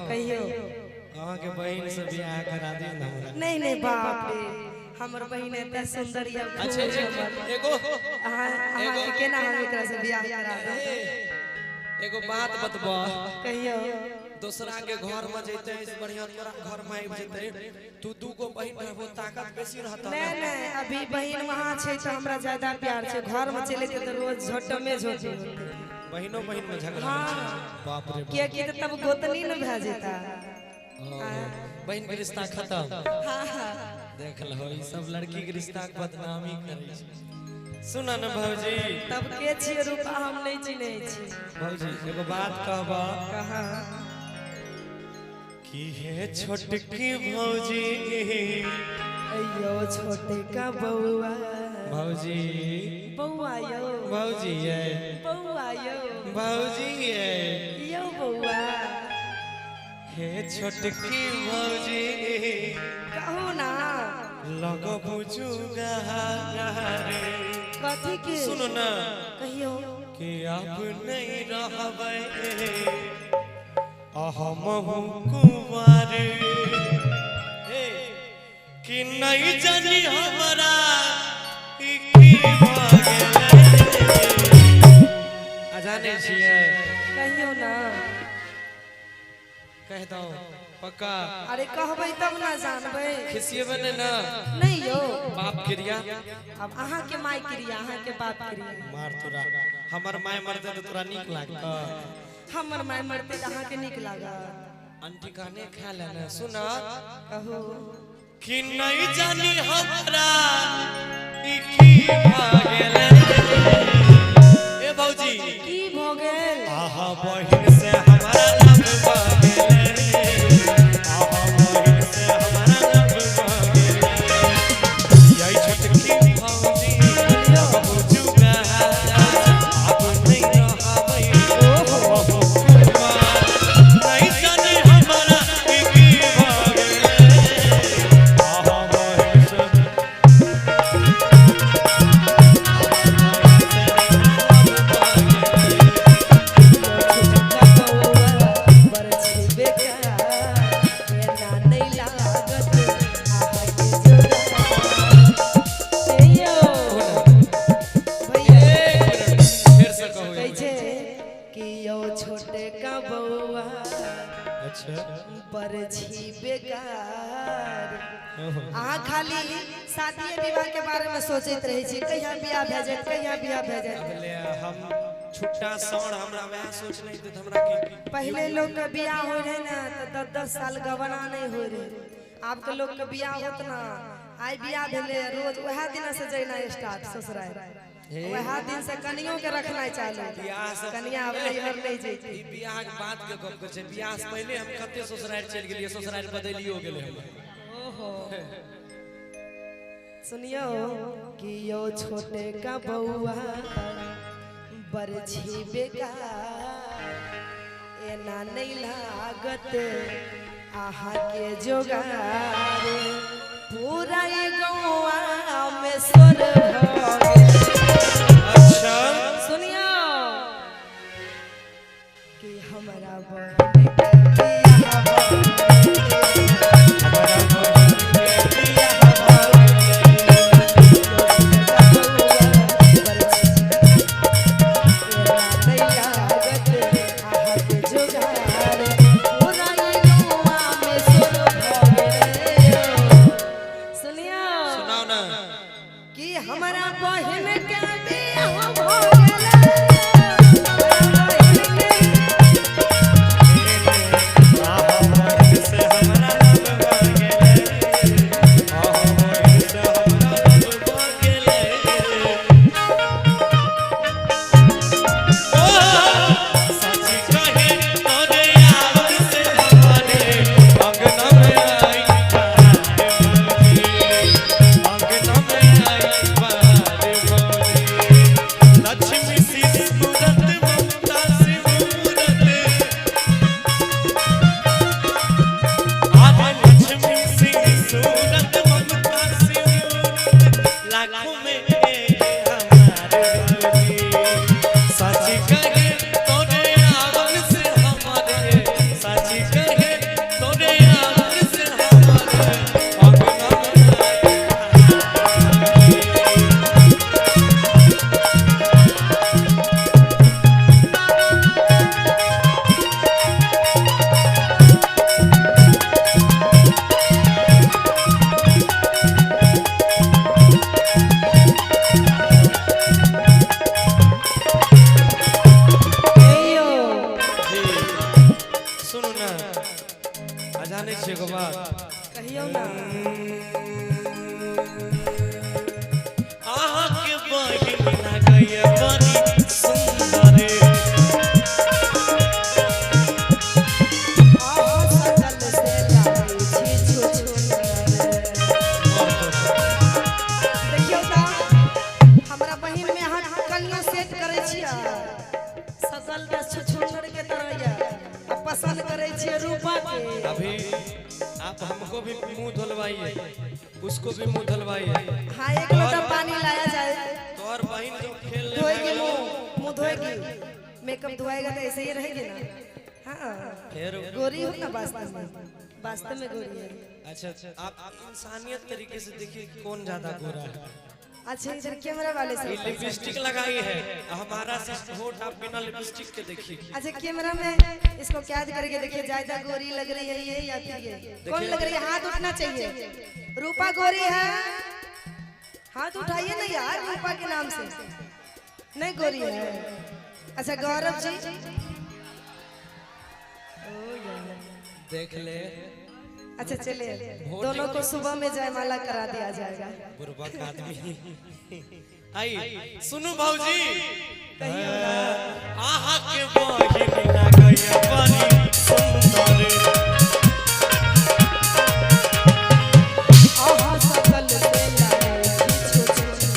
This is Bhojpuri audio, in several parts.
कहियो अहाँ के बहन से बियाह करा दी ना हमरा। नहीं नहीं बाप रे हमर बहिन एते सुंदर या अच्छा एगो अहाँ के केना हम एकरा से बियाह करा दे एगो बात बतबा कहियो दूसरा के घर में जैते इस बढ़िया तोरा घर में आबि जैते तू दू गो बहन रहबो ताकत बेसी रहता नहीं नहीं अभी बहिन वहां छै त हमरा ज्यादा प्यार छै घर में चले के त रोज झोटो में झोटी बहनों बहन में झगड़ा हां बाप रे के के तब गोतनी न भ जेता बहन के रिश्ता खत्म हां हां देख लो ई सब लड़की के रिश्ता के बदनामी करे छै सुन न भौजी तब के छिय रूपा हम नहीं चिन्है छी भौजी एगो बात कहबा कहा कि हे छोटकी भौजी अयो छोटे का बउआ भौजी बउआ यो भौजी ये बउआ यो भौजी ये यो बउआ हे छोटकी भौजी कहू ना लगो बुझुगा रे कथी के सुनो ना कहियो कि अब नहीं रहबै अहमहु कुमार कि नहीं जानी हमरा ई की भ गेलै अजाने छियै कहियो ना कह दो पक्का अरे कहबै तब ना जानबै खिसियेबे ना नहीं यो बाप क्रिया अब अहाँ के माय क्रिया अहाँ के बाप क्रिया मार तोरा हमर माय मरते तो तोरा नीक लागता हमर माय मरते त अहाँ के नीक लागत आंटी खाने खा लेना सुना कहू कि नहीं जानी हमरा ई की भ गेलै ए भौजी की भ गेल आहा बहिन से हमारा लब भ गेलै आहा बहिन से हमारा लब भ गेलै यही छोटकी भौजी अब बुझुगा अब नहीं रहबै ओहो नहीं जानी हमरा ई की भ गेलै आहा बहिन से फिर से कहो छोटे का बउआ अच्छा बरछी बेकार ओहो अहाँ खाली शादी विवाह के बारे में सोचते रहे छी कहिया बियाह भए जाए कहिया बियाह भए जाए ले हम छुट्टा सौड़ हमरा वह सोच नहीं तो हमरा की पहले लोग के बियाह हो रहे ना तो 10 साल गवना नहीं हो रहे अब के लोग के बियाह होत ना आई बियाह भेले रोज वह दिन से जइना स्टार्ट ससुराल वह दिन से कनियों के रखना चालू बियाह से कनिया अब नहीं जइती ई बियाह के बाद के गप कर छै बियाह से पहले हम कते ससुराल चल गेलिए ससुराल बदलियो गेले हम ओहो सुनियो कि यो छोटे का बउआ बरछी बेकार एना नहीं लागत आहा के जोगार पूरा ये गौआ में सोर भ अच्छा सुनियो कि हमरा बहिन के सुनाओ ना कि हमारा बहिन के बियाह भ गेलै सुनू ना अजाने छे को बात कहियो ना आहा के बहिन ना गए बड़ी सुंदर आहा सकल से लाई छी छुछुनर देखियो ता हमरा बहिन में अहाँ कनिया सेट करे छियै सकल के छुछुनर के तरह या अब पसंद करे छियै रूपा के अभी आप हमको भी मुंह धुलवाइए उसको भी मुंह धुलवाइए हाँ एक लोटा पानी लाया जाए तो और बहन जो खेल धोएगी मुंह धोएगी मेकअप धोएगा तो ऐसे ही रहेगी ना हाँ फिर गोरी हो ना वास्तव में गोरी है अच्छा आप इंसानियत तरीके से देखिए कौन ज्यादा गोरा है अच्छा इधर कैमरा वाले से लिपस्टिक लगाई है हमारा होठ आप बिना लिपस्टिक के देखिए अच्छा कैमरा में इसको कैद करके देखिए ज्यादा गोरी लग रही है ये या फिर ये कौन लग रही है हाथ उठना चाहिए रूपा गोरी है हाथ उठाइए ना यार रूपा के नाम से नहीं गोरी है अच्छा गौरव जी देख ले अच्छा चलिए दोनों को सुबह में जयमाला करा दिया जाएगा बुर्बक आदमी आई सुनो भाऊजी कहियो ना आहा के बहिन ना गए बड़ी सुंदर आहा सकल से लाई छी छुछुनर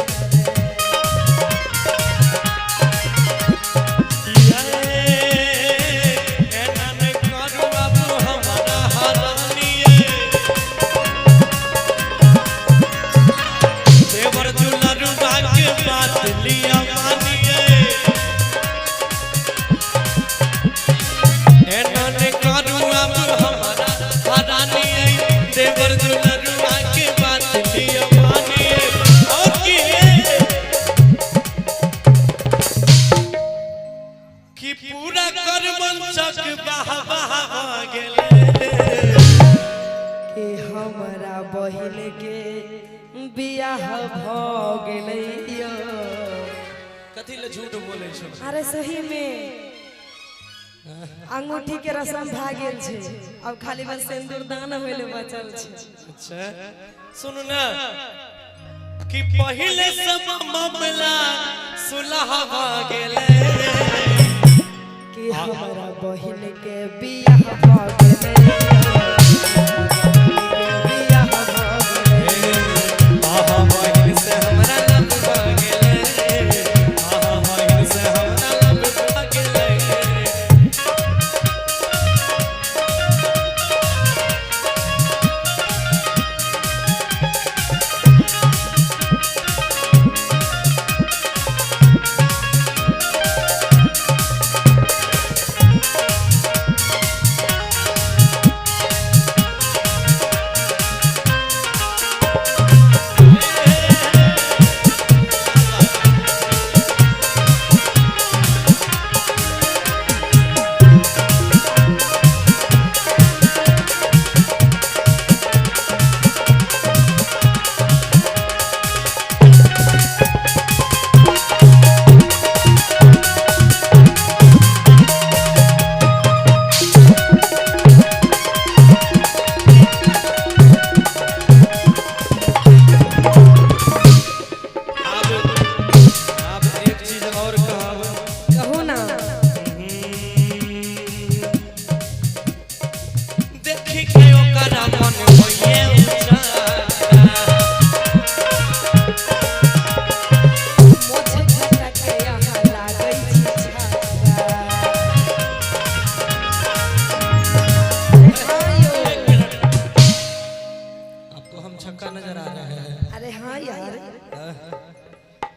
पूरा कर मंचक बहा बहा गेले कि हमरा बहिन के बियाह भ गेलैया कथी ले झूठ बोले छो अरे सही में अंगूठी के रस्म भ गेल छै अब खाली बस सिंदूर दान होइले बचल छै अच्छा सुन ना कि पहले सब मामला सुलह भ गेले कि हमरा बहिन के बियाह भ गेलैया बियाह भ गेलैया आहा बहिन से हमरा लब भ गेले आहा बहिन से हमरा लब भ गेले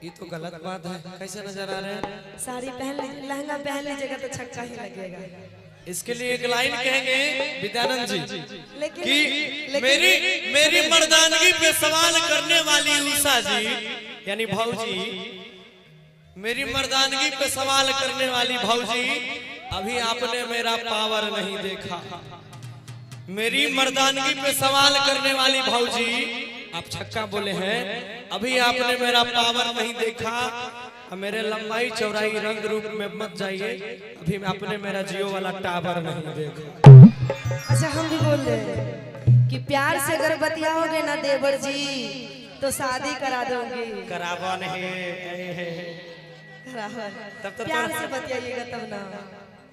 ये तो गलत बात है कैसे नजर आ रहे हैं साड़ी पहन ली लहंगा पहन लीजिएगा तो छक्का ही लगेगा इसके लिए एक लाइन कहेंगे विद्यानंद जी लेकिन कि मेरी मर्दानगी पे सवाल करने वाली उषा जी यानी भाऊजी मेरी मर्दानगी पे सवाल करने वाली भाऊजी अभी आपने मेरा पावर नहीं देखा मेरी मर्दानगी पे सवाल करने वाली भाऊजी आप छक्का बोले हैं अभी आपने मेरा पावर नहीं देखा मेरे लंबाई चौड़ाई रंग रूप में मत जाइए अभी आपने मेरा जियो वाला टावर नहीं देखा बोले कि प्यार से अगर बतियाओगे ना देवर जी तो शादी करा दूंगी। करावा नहीं तब तो प्यार से बतियाइएगा तब ना।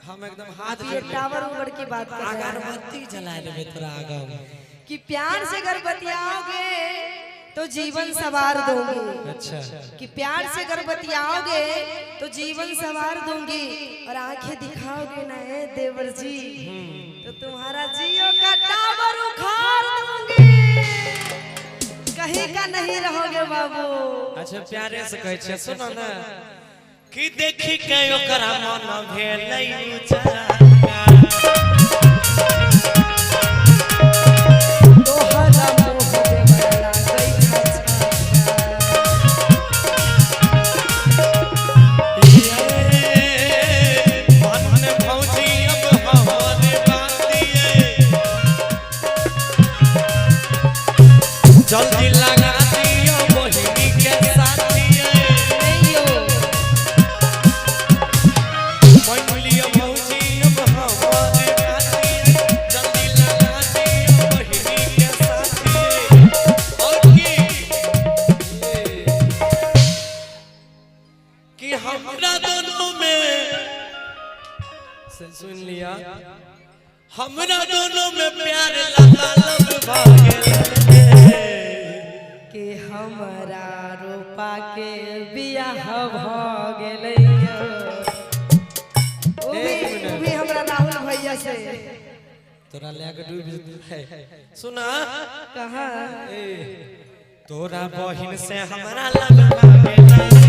हम एकदम हाथ ये टावर उवर की बात कर रहे हैं अगरबत्ती जला लेबे तोरा आगा कि प्यार से अगर बतियाओगे तो जीवन सवार दूंगी। अच्छा कि प्यार से अगर बतियाओगे तो जीवन सवार दूंगी और आंखें दिखाओगे ना ए देवर जी तो तुम्हारा जियो का टावर उखाड़ दूंगी। कहीं का नहीं रहोगे बाबू। अच्छा प्यारे से कहै छै सुनो ना कि देखी के ओकरा मन भेलै ऊंचा जल्दी लगा दियो बहिनी के साथी मैलियो भौजी अब हमारे बाती जल्दी लगा दियो बहिनी के साथी और कि हमरा दोनों में सुन लिया हमरा दोनों में प्यार लगा भागे कि हमारा रूपा के बियाह भ गेलै। वो भी हमरा राहुल भैया से तोरा लेके डूब है सुना कहा तोरा बहिन से हमरा लगना बेटा